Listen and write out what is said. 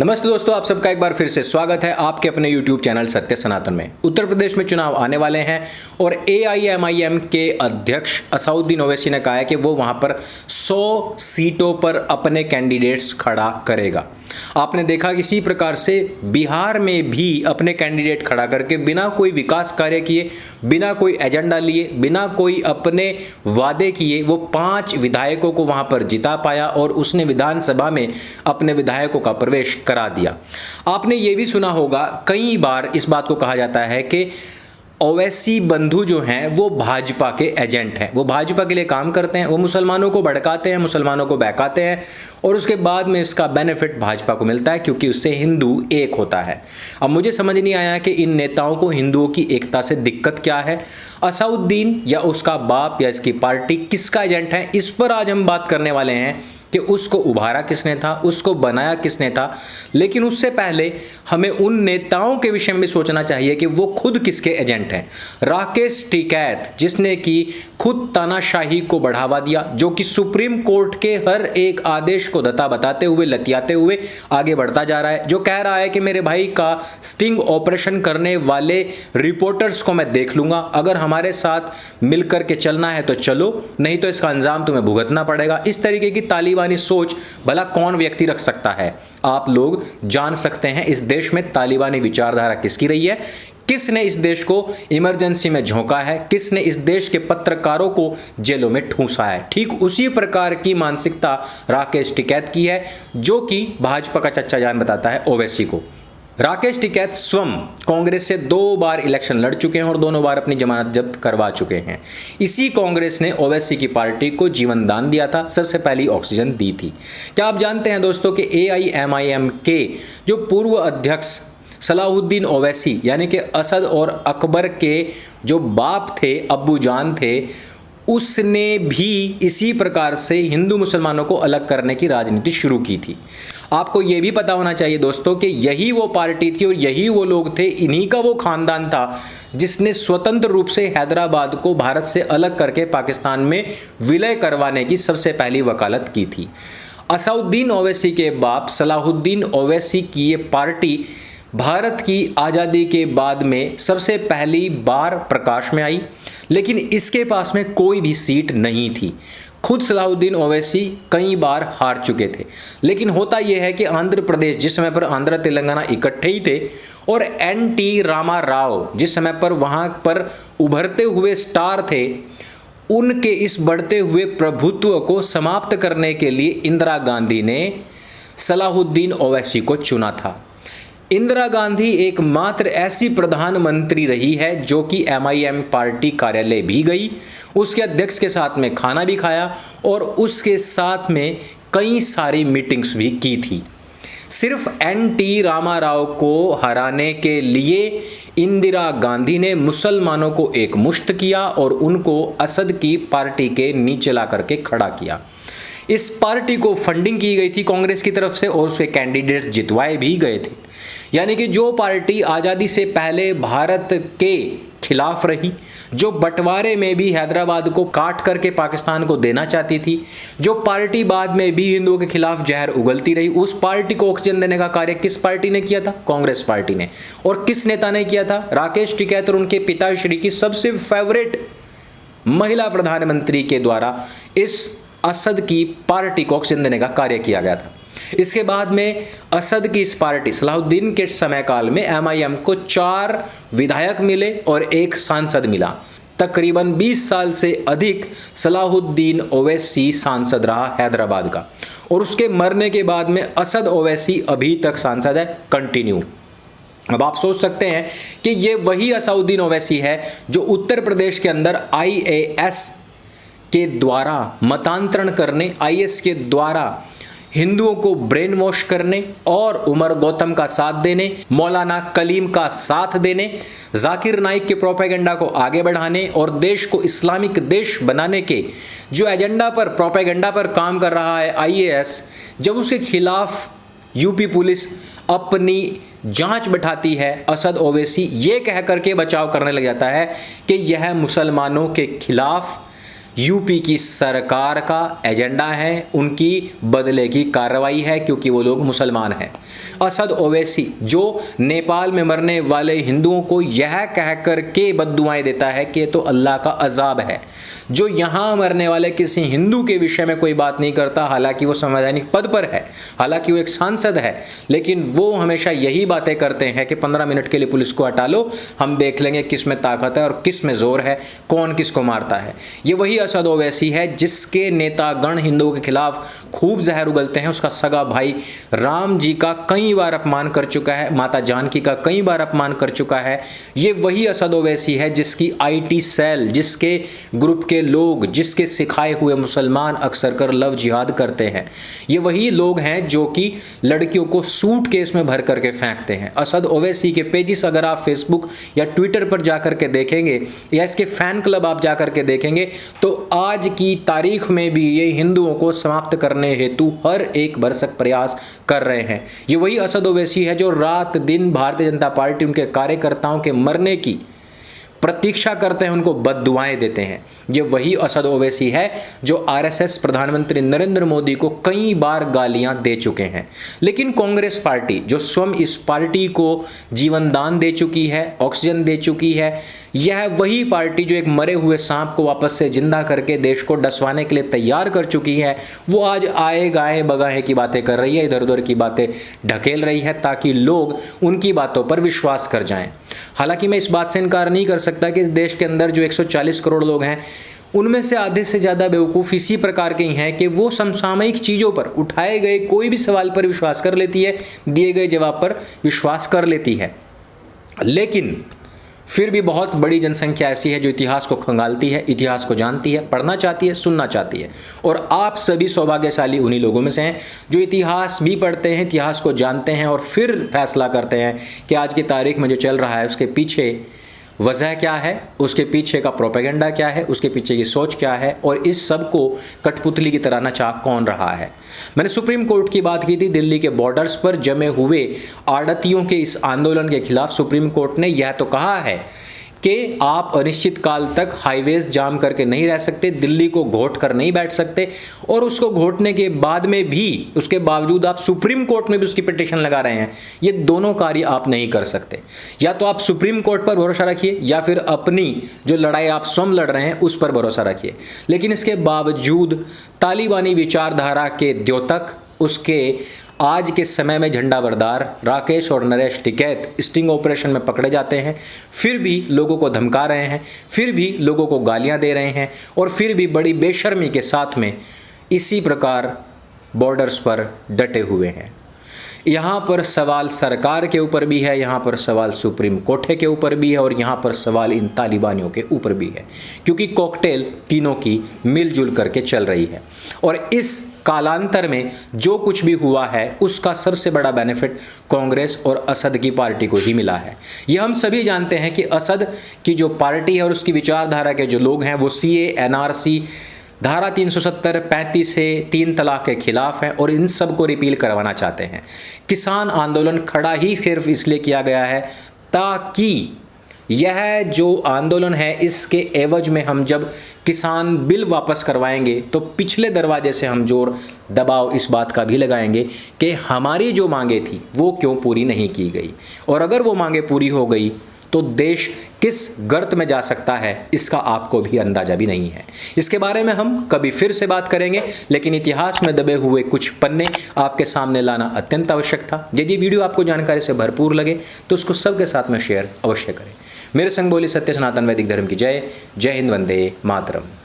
नमस्ते दोस्तों, आप सबका एक बार फिर से स्वागत है आपके अपने YouTube चैनल सत्य सनातन में। उत्तर प्रदेश में चुनाव आने वाले हैं और AIMIM के अध्यक्ष असाउद्दीन ओवैसी ने कहा है कि वो वहां पर 100 सीटों पर अपने कैंडिडेट्स खड़ा करेगा। आपने देखा किसी प्रकार से बिहार में भी अपने कैंडिडेट खड़ा करके बिना कोई विकास कार्य किए, बिना कोई एजेंडा लिए, बिना कोई अपने वादे किए वो 5 विधायकों को वहां पर जिता पाया और उसने विधानसभा में अपने विधायकों का प्रवेश करा दिया। आपने ये भी सुना होगा, कई बार इस बात को कहा जाता है कि ओवैसी बंधु जो हैं वो भाजपा के एजेंट हैं, वो भाजपा के लिए काम करते हैं, वो मुसलमानों को भड़काते हैं, मुसलमानों को बहकाते हैं और उसके बाद में इसका बेनिफिट भाजपा को मिलता है क्योंकि उससे हिंदू एक होता है। अब मुझे समझ नहीं आया कि इन नेताओं को हिंदुओं की एकता से दिक्कत क्या है। असाउद्दीन या उसका बाप या इसकी पार्टी किसका एजेंट है, इस पर आज हम बात करने वाले हैं कि उसको उभारा किसने था, उसको बनाया किसने था। लेकिन उससे पहले हमें उन नेताओं के विषय में सोचना चाहिए कि वो खुद किसके एजेंट हैं। राकेश टिकैत, जिसने कि खुद तानाशाही को बढ़ावा दिया, जो कि सुप्रीम कोर्ट के हर एक आदेश को दता बताते हुए, लतियाते हुए आगे बढ़ता जा रहा है, जो कह रहा है कि मेरे भाई का स्टिंग ऑपरेशन करने वाले रिपोर्टर्स को मैं देख लूंगा, अगर हमारे साथ मिलकर के चलना है तो चलो, नहीं तो इसका अंजाम तुम्हें भुगतना पड़ेगा। इस तरीके की तालिबानी सोच भला कौन व्यक्ति रख सकता है। आप लोग जान सकते हैं इस देश में तालिबानी विचारधारा किसकी रही है, किसने इस देश को इमरजेंसी में झोंका है, किसने इस देश के पत्रकारों को जेलों में ठूंसा है। ठीक उसी प्रकार की मानसिकता राकेश टिकैत की है, जो कि भाजपा का चच्चा जान बताता है ओवैसी को। राकेश टिकैत स्वयं कांग्रेस से 2 बार इलेक्शन लड़ चुके हैं और दोनों बार अपनी जमानत जब्त करवा चुके हैं। इसी कांग्रेस ने ओवैसी की पार्टी को जीवन दान दिया था, सबसे पहली ऑक्सीजन दी थी। क्या आप जानते हैं दोस्तों कि AIMIM के जो पूर्व अध्यक्ष सलाहुद्दीन ओवैसी यानी कि असद और अकबर के जो बाप थे, अब्बू जान थे, उसने भी इसी प्रकार से हिंदू मुसलमानों को अलग करने की राजनीति शुरू की थी। आपको यह भी पता होना चाहिए दोस्तों कि यही वो पार्टी थी और यही वो लोग थे, इन्हीं का वो खानदान था जिसने स्वतंत्र रूप से हैदराबाद को भारत से अलग करके पाकिस्तान में विलय करवाने की सबसे पहली वकालत की थी। असाउद्दीन ओवैसी के बाप सलाहुद्दीन ओवैसी की ये पार्टी भारत की आज़ादी के बाद में सबसे पहली बार प्रकाश में आई, लेकिन इसके पास में कोई भी सीट नहीं थी। खुद सलाहुद्दीन ओवैसी कई बार हार चुके थे, लेकिन होता यह है कि आंध्र प्रदेश, जिस समय पर आंध्र तेलंगाना इकट्ठे ही थे, और NT रामाराव जिस समय पर वहां पर उभरते हुए स्टार थे, उनके इस बढ़ते हुए प्रभुत्व को समाप्त करने के लिए इंदिरा गांधी ने सलाहुद्दीन ओवैसी को चुना था। इंदिरा गांधी एकमात्र ऐसी प्रधानमंत्री रही है जो कि MIM पार्टी कार्यालय भी गई, उसके अध्यक्ष के साथ में खाना भी खाया और उसके साथ में कई सारी मीटिंग्स भी की थी। सिर्फ NT रामाराव को हराने के लिए इंदिरा गांधी ने मुसलमानों को एक मुश्त किया और उनको असद की पार्टी के नीचे ला करके खड़ा किया। इस पार्टी को फंडिंग की गई थी कांग्रेस की तरफ से और उसके कैंडिडेट्स जितवाए भी गए थे। यानी कि जो पार्टी आज़ादी से पहले भारत के खिलाफ रही, जो बंटवारे में भी हैदराबाद को काट करके पाकिस्तान को देना चाहती थी, जो पार्टी बाद में भी हिंदुओं के खिलाफ जहर उगलती रही, उस पार्टी को ऑक्सीजन देने का कार्य किस पार्टी ने किया था? कांग्रेस पार्टी ने। और किस नेता ने किया था? राकेश टिकैत और उनके पिताश्री की सबसे फेवरेट महिला प्रधानमंत्री के द्वारा इस असद की पार्टी को ऑक्सीजन देने का कार्य किया गया था। इसके बाद में असद की इस पार्टी सलाहुद्दीन के समय काल में MIM को 4 विधायक मिले और 1 सांसद मिला। तकरीबन 20 साल से अधिक सलाहुद्दीन ओवैसी सांसद रहा हैदराबाद का, और उसके मरने के बाद में असद ओवैसी अभी तक सांसद है, कंटिन्यू। अब आप सोच सकते हैं कि ये वही असाउद्दीन ओवैसी है जो उत्तर प्रदेश के अंदर IAS के द्वारा मतांतरण करने, IS के द्वारा हिंदुओं को ब्रेन वॉश करने और उमर गौतम का साथ देने, मौलाना कलीम का साथ देने, जाकिर नाइक के प्रोपेगेंडा को आगे बढ़ाने और देश को इस्लामिक देश बनाने के जो एजेंडा पर, प्रोपेगेंडा पर काम कर रहा है IAS, जब उसके खिलाफ यूपी पुलिस अपनी जांच बैठाती है, असद ओवैसी ये कह करके बचाव करने लग जाता है कि यह मुसलमानों के खिलाफ यूपी की सरकार का एजेंडा है, उनकी बदले की कार्रवाई है, क्योंकि वो लोग मुसलमान हैं। असद ओवैसी जो नेपाल में मरने वाले हिंदुओं को यह कह कर के बद्दुआएं देता है कि ये तो अल्लाह का अजाब है, जो यहाँ मरने वाले किसी हिंदू के विषय में कोई बात नहीं करता, हालांकि वो संवैधानिक पद पर है, हालांकि वो एक सांसद है, लेकिन वो हमेशा यही बातें करते हैं कि 15 मिनट के लिए पुलिस को हटा लो, हम देख लेंगे किस में ताकत है और किस में जोर है, कौन किसको मारता है। ये वही असद ओवैसी है जिसके नेतागण हिंदुओं के खिलाफ खूब जहर उगलते हैं। उसका सगा भाई राम जी का कई बार अपमान कर चुका है, माता जानकी का कई बार अपमान कर चुका है। ये वही असद ओवैसी है जिसकी IT सेल, जिसके ग्रुप के लोग, जिसके सिखाए हुए मुसलमान अक्सर कर लव जिहाद करते हैं। ये वही लोग हैं जो कि लड़कियों को सूटकेस में भर करके फेंकते हैं। असद ओवैसी के पेजेस अगर आप फेसबुक या ट्विटर पर जाकर के देखेंगे या इसके फैन क्लब आप जाकर के देखेंगे तो आज की तारीख में भी ये हिंदुओं को समाप्त करने हेतु हर एक भरसक प्रयास कर रहे हैं। ये वही असद ओवैसी है जो रात दिन भारतीय जनता पार्टी उनके कार्यकर्ताओं के मरने की प्रतीक्षा करते हैं, उनको बद्दुआएं देते हैं। ये वही असद ओवैसी है जो RSS प्रधानमंत्री नरेंद्र मोदी को कई बार गालियां दे चुके हैं। लेकिन कांग्रेस पार्टी जो स्वयं इस पार्टी को जीवन दान दे चुकी है, ऑक्सीजन दे चुकी है, यह वही पार्टी जो एक मरे हुए सांप को वापस से जिंदा करके देश को डसवाने के लिए तैयार कर चुकी है, वो आज आए गाए बगाए की बातें कर रही है, इधर उधर की बातें ढकेल रही है ताकि लोग उनकी बातों पर विश्वास कर जाएं। हालांकि मैं इस बात से इनकार नहीं कर सकता कि इस देश के अंदर जो 140 करोड़ लोग हैं उनमें से आधे से ज़्यादा बेवकूफ़ इसी प्रकार के ही हैं कि वो समसामयिक चीज़ों पर उठाए गए कोई भी सवाल पर विश्वास कर लेती है, दिए गए जवाब पर विश्वास कर लेती है। लेकिन फिर भी बहुत बड़ी जनसंख्या ऐसी है जो इतिहास को खंगालती है, इतिहास को जानती है, पढ़ना चाहती है, सुनना चाहती है। और आप सभी सौभाग्यशाली उन्हीं लोगों में से हैं जो इतिहास भी पढ़ते हैं, इतिहास को जानते हैं और फिर फैसला करते हैं कि आज की तारीख में जो चल रहा है उसके पीछे वजह क्या है, उसके पीछे का प्रोपेगेंडा क्या है, उसके पीछे की सोच क्या है और इस सब को कठपुतली की तरह नचा कौन रहा है। मैंने सुप्रीम कोर्ट की बात की थी। दिल्ली के बॉर्डर्स पर जमे हुए आड़तियों के इस आंदोलन के खिलाफ सुप्रीम कोर्ट ने यह तो कहा है कि आप अनिश्चित काल तक हाईवेज जाम करके नहीं रह सकते, दिल्ली को घोट कर नहीं बैठ सकते और उसको घोटने के बाद में भी उसके बावजूद आप सुप्रीम कोर्ट में भी उसकी पिटीशन लगा रहे हैं। ये दोनों कार्य आप नहीं कर सकते। या तो आप सुप्रीम कोर्ट पर भरोसा रखिए या फिर अपनी जो लड़ाई आप स्वयं लड़ रहे हैं उस पर भरोसा रखिए। लेकिन इसके बावजूद तालिबानी विचारधारा के द्योतक, उसके आज के समय में झंडा बरदार राकेश और नरेश टिकैत स्टिंग ऑपरेशन में पकड़े जाते हैं, फिर भी लोगों को धमका रहे हैं, फिर भी लोगों को गालियां दे रहे हैं और फिर भी बड़ी बेशर्मी के साथ में इसी प्रकार बॉर्डर्स पर डटे हुए हैं। यहाँ पर सवाल सरकार के ऊपर भी है, यहाँ पर सवाल सुप्रीम कोर्ट के ऊपर भी है और यहाँ पर सवाल इन तालिबानियों के ऊपर भी है, क्योंकि कॉकटेल तीनों की मिलजुल करके चल रही है। और इस कालांतर में जो कुछ भी हुआ है उसका सबसे बड़ा बेनिफिट कांग्रेस और असद की पार्टी को ही मिला है। ये हम सभी जानते हैं कि असद की जो पार्टी है और उसकी विचारधारा के जो लोग हैं वो CA, NRC, धारा 370, 35 से 3 तलाक के खिलाफ हैं और इन सब को रिपील करवाना चाहते हैं। किसान आंदोलन खड़ा ही सिर्फ इसलिए किया गया है ताकि यह जो आंदोलन है इसके एवज में हम जब किसान बिल वापस करवाएंगे तो पिछले दरवाजे से हम जोर दबाव इस बात का भी लगाएंगे कि हमारी जो मांगे थी वो क्यों पूरी नहीं की गई, और अगर वो मांगे पूरी हो गई तो देश किस गर्त में जा सकता है इसका आपको भी अंदाजा भी नहीं है। इसके बारे में हम कभी फिर से बात करेंगे, लेकिन इतिहास में दबे हुए कुछ पन्ने आपके सामने लाना अत्यंत आवश्यक था। यदि वीडियो आपको जानकारी से भरपूर लगे तो उसको सबके साथ में शेयर अवश्य करें। मेरे संग बोली सत्य सनातन वैदिक धर्म की जय। जय हिंद, वंदे मातरम।